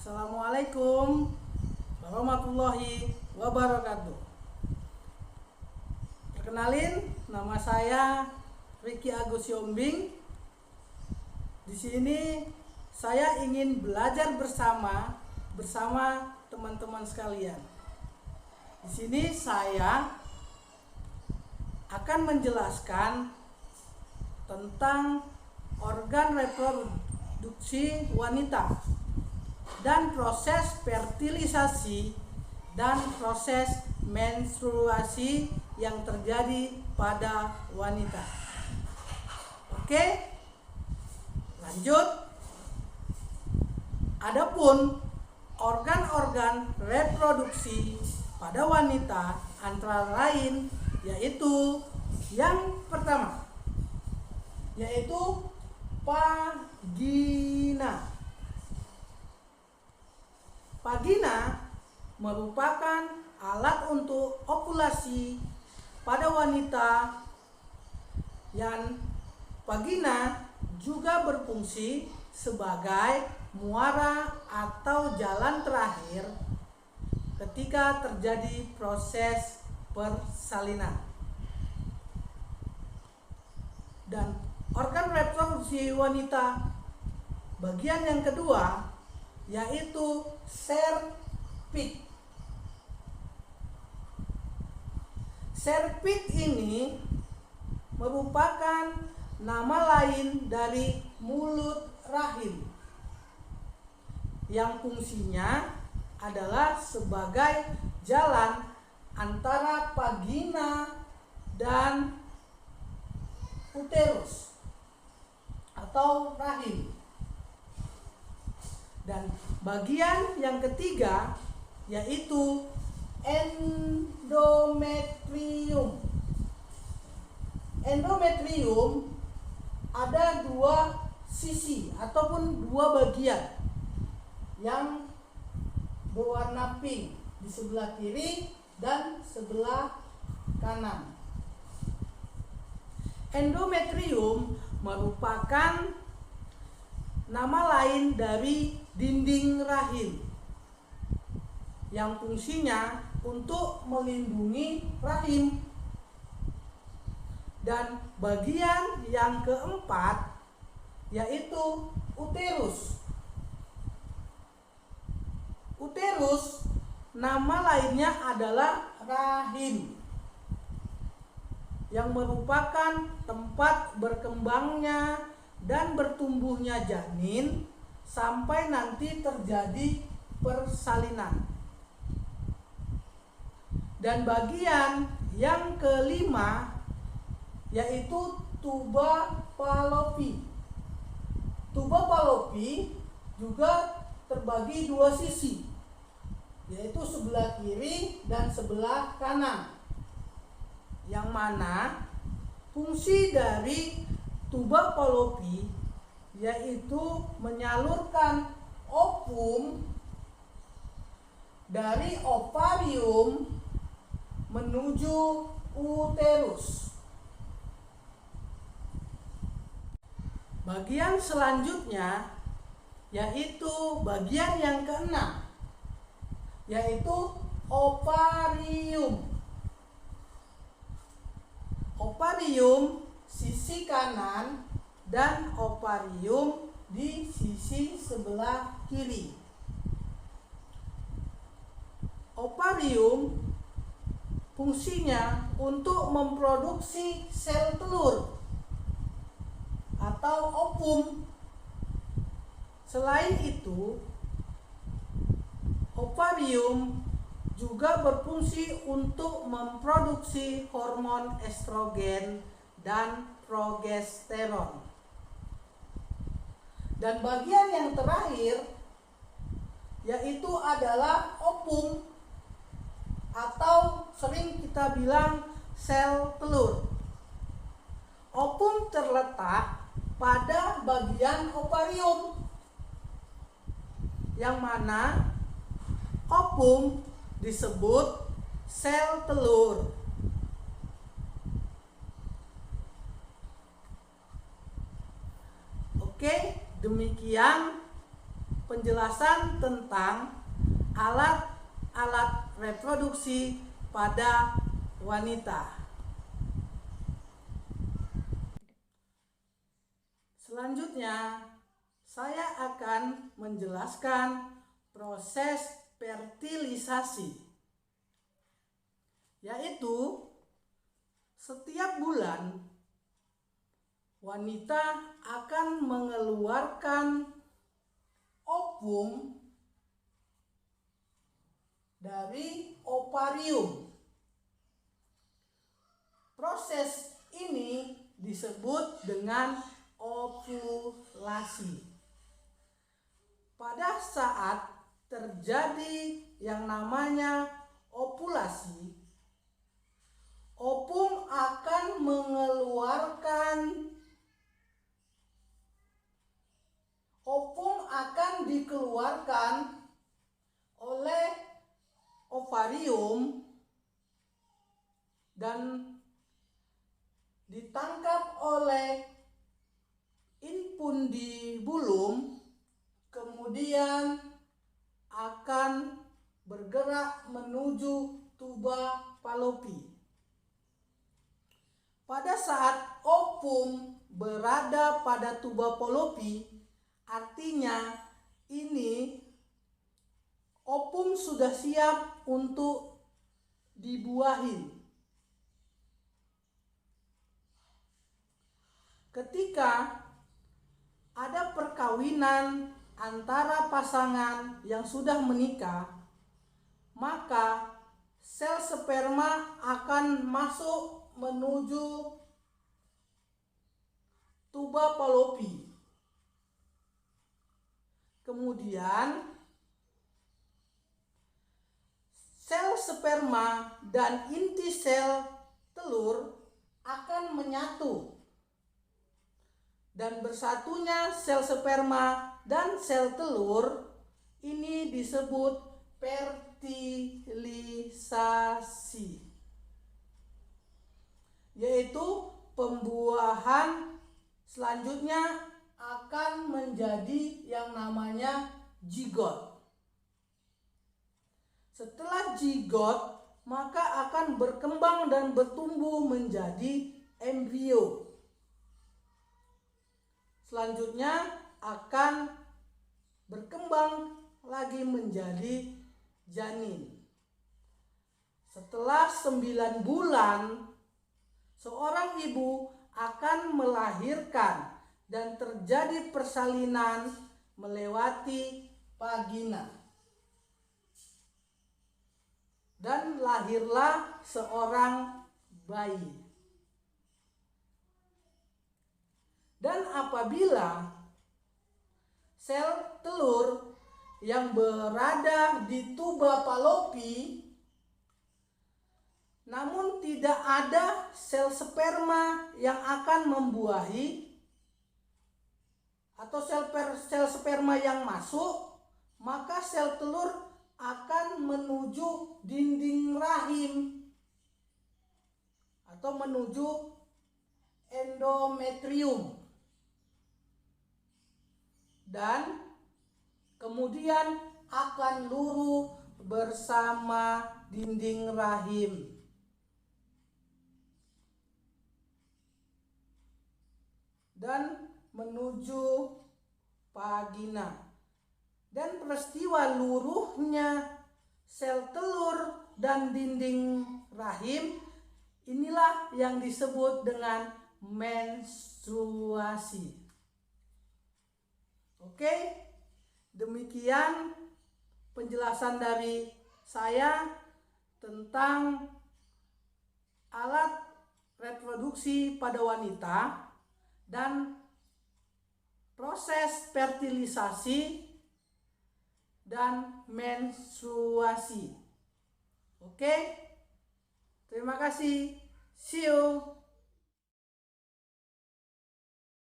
Assalamualaikum warahmatullahi wabarakatuh. Perkenalin, nama saya Ricky Agus Yombing. Di sini saya ingin belajar bersama teman-teman sekalian. Di sini saya akan menjelaskan tentang organ reproduksi wanita dan proses fertilisasi dan proses menstruasi yang terjadi pada wanita. Oke, lanjut. Adapun organ-organ reproduksi pada wanita antara lain yaitu yang pertama yaitu vagina. Vagina merupakan alat untuk ovulasi pada wanita. Yang vagina juga berfungsi sebagai muara atau jalan terakhir ketika terjadi proses persalinan. Dan organ reproduksi wanita bagian yang kedua yaitu serviks. Serviks ini merupakan nama lain dari mulut rahim yang fungsinya adalah sebagai jalan antara vagina dan uterus atau rahim. Dan bagian yang ketiga yaitu endometrium. Endometrium ada dua sisi ataupun dua bagian yang berwarna pink di sebelah kiri dan sebelah kanan. Endometrium merupakan nama lain dari dinding rahim yang fungsinya untuk melindungi rahim. Dan bagian yang keempat yaitu uterus. Uterus nama lainnya adalah rahim yang merupakan tempat berkembangnya dan bertumbuhnya janin sampai nanti terjadi persalinan. Dan bagian yang kelima yaitu tuba Fallopi. Tuba Fallopi juga terbagi dua sisi, yaitu sebelah kiri dan sebelah kanan. Yang mana fungsi dari tuba Fallopi yaitu menyalurkan ovum dari ovarium menuju uterus. Bagian selanjutnya yaitu bagian yang keenam yaitu ovarium. Ovarium sisi kanan dan ovarium di sisi sebelah kiri. Ovarium fungsinya untuk memproduksi sel telur atau ovum. Selain itu, ovarium juga berfungsi untuk memproduksi hormon estrogen dan progesteron. Dan bagian yang terakhir yaitu adalah ovum atau sering kita bilang sel telur. Ovum terletak pada bagian ovarium, yang mana ovum disebut sel telur. Oke, demikian penjelasan tentang alat-alat reproduksi pada wanita. Selanjutnya, saya akan menjelaskan proses fertilisasi, yaitu setiap bulan wanita akan mengeluarkan ovum dari ovarium. Proses ini disebut dengan ovulasi. Pada saat terjadi yang namanya ovulasi, ovum akan dikeluarkan oleh ovarium dan ditangkap oleh infundibulum, kemudian akan bergerak menuju tuba Fallopi. Pada saat ovum berada pada tuba Fallopi, artinya ini ovum sudah siap untuk dibuahi. Ketika ada perkawinan antara pasangan yang sudah menikah, maka sel sperma akan masuk menuju tuba Fallopi. Kemudian sel sperma dan inti sel telur akan menyatu, dan bersatunya sel sperma dan sel telur ini disebut fertilisasi, yaitu pembuahan selanjutnya akan menjadi yang namanya zigot. Setelah zigot, maka akan berkembang dan bertumbuh menjadi embrio. Selanjutnya akan berkembang lagi menjadi janin. Setelah 9 bulan, seorang ibu akan melahirkan dan terjadi persalinan melewati vagina. Dan lahirlah seorang bayi. Dan apabila sel telur yang berada di tuba Fallopi namun tidak ada sel sperma yang akan membuahi atau sel sperma yang masuk, maka sel telur akan menuju dinding rahim atau menuju endometrium, dan kemudian akan luruh bersama dinding rahim. Dan menuju vagina. Dan peristiwa luruhnya sel telur dan dinding rahim inilah yang disebut dengan menstruasi. Oke, demikian penjelasan dari saya tentang alat reproduksi pada wanita dan proses fertilisasi dan menstruasi. Oke, terima kasih. See you.